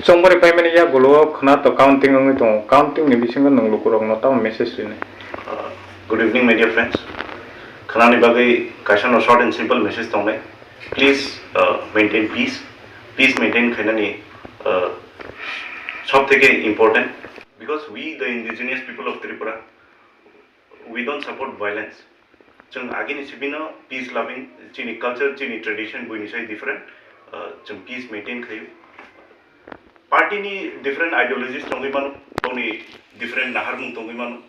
Somebody pay many ya golo khana to counting only to counting ni bisinga nang Luku Rok no ta message line. Good evening, my dear friends. Khunani Bagwi kashan short and simple message tongle. Please maintain peace. Peace maintain khainani sob theke important because we the indigenous people of Tripura we don't support violence. Chung agin sibina peace loving chini culture chini tradition buini sai different chung peace maintain khayu. Party ni different ideologies tongi manu toni different nahar mung tongi manu.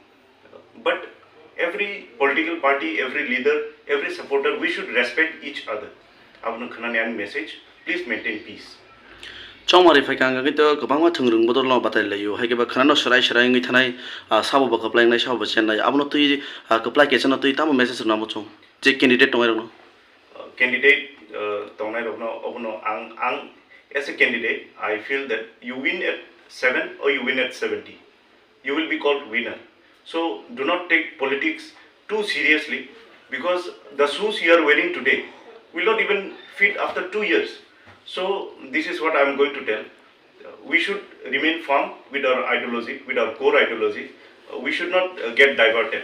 But every political party, every leader, every supporter, we should respect each other. Abnu Khunani message, please maintain peace. Chomari Fakanga gitu, kebangga cenderung betul lo batal layu. Hai keba kerana serai ngi tanai sabu bakal play nai sabu chennai. Abnu tu keplay kecana tu tamu message namu chung. Cek candidate tongai rokno. Candidate tongai rokno abnu ang as a candidate, I feel that you win at 7 or you win at 70, you will be called winner. So do not take politics too seriously because the shoes you are wearing today will not even fit after 2 years. So this is what I am going to tell. We should remain firm with our ideology, with our core ideology. We should not get diverted.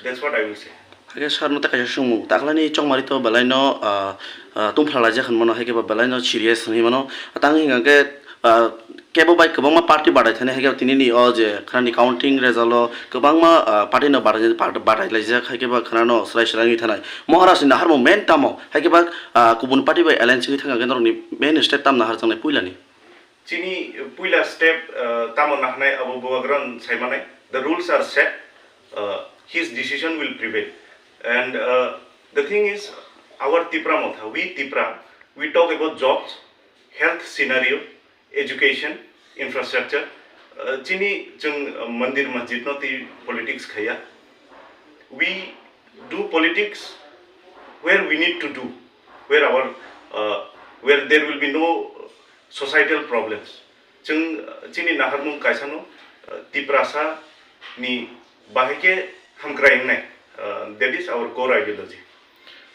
That's what I will say. Hai sar no taka jasung taklani chongmari to balai no tumphla ja khan mano hai ke balai no serious ni mano atangi ngake kebo bai kebangma party badai thane hai tini ni o je khani counting result kebangma party no badai laija hai ke ba khana no srai srangi thanai maharashtra na har mo main tamo hai ke ba kubun party bai alliance ni thanga gendro ni main step tam na har changnai puilani chini puila step tamo na hanai abo bogran saimanai the rules are set, his decision will prevail. And the thing is, our Tipra Motha, we Tipra, we talk about jobs, health scenario, education, infrastructure. Chini chung mandir masjid no ti politics khaya. We do politics where we need to do, where where there will be no societal problems. Chung chini naharmung kaisano Tiprasa ni bahike hamkraing nai. That is our core ideology.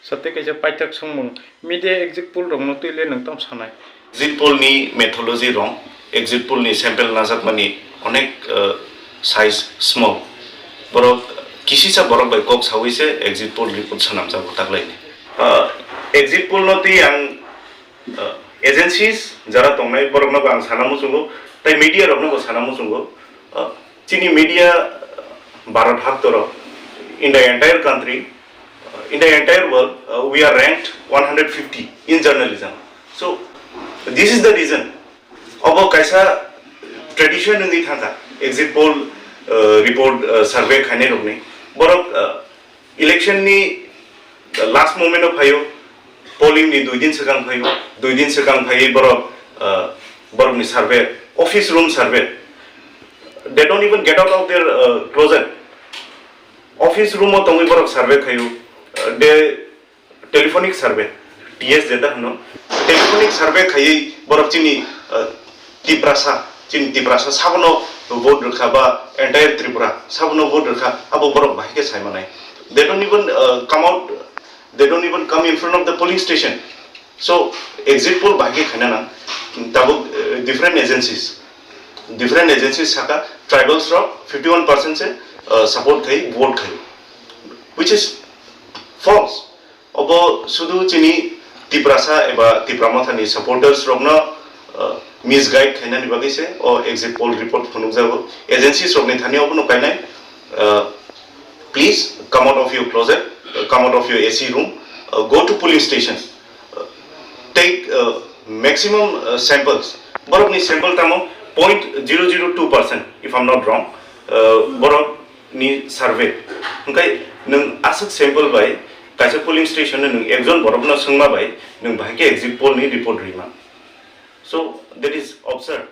Sate kaisa paitak sungmung media exit poll rong no tuile nang tam sanai. Exit poll ni methodology wrong. Exit poll ni sample nazak mani onek size small. Borok kisi sa borok by Kok sawi se exit poll report sanam sa botak lai ni. Exit poll no ti ang agencies jara tongnai borok no ang sanamu sungo tai media rok no sanamu sungo chini media Bharat bhag toro in the entire country, in the entire world, we are ranked 150 in journalism. So this is the reason. Abo kaisa tradition in the thanga exit poll report survey khane rokni. Borok election ni last moment of hayo polling ni 2 din sekang hayo 2 din sekang hayo borok ni survey office room survey. They don't even get out of their closet. Office room or tongi borok survey khayu de telephonic survey TS jeta hano telephonic survey khayi borok chini Tiprasa sabono vote rakha ba entire Tripura sabono vote rakha abo borok bahike saimanai they don't even come out, they don't even come in front of the polling station. So exit poll bahike khanana tabo different agencies saka tribals ro 51% se support khai vote khai, which is false. Obo sudu chini Tiprasa eba Tiprama thani supporters rokna misguide khaina ni bagi se or exit poll report phunuk jago agencies rokni thani obo no kainai. Please come out of your closet, come out of your AC room, go to polling station, take maximum samples. Borok ni sample tamo 0.002% if I'm not wrong. Borok ni survey hingkai nung asuk sample bai kaisa polling station nung ekjon borok na sungma bai nung bahike exit poll ni report rima. So that is absurd.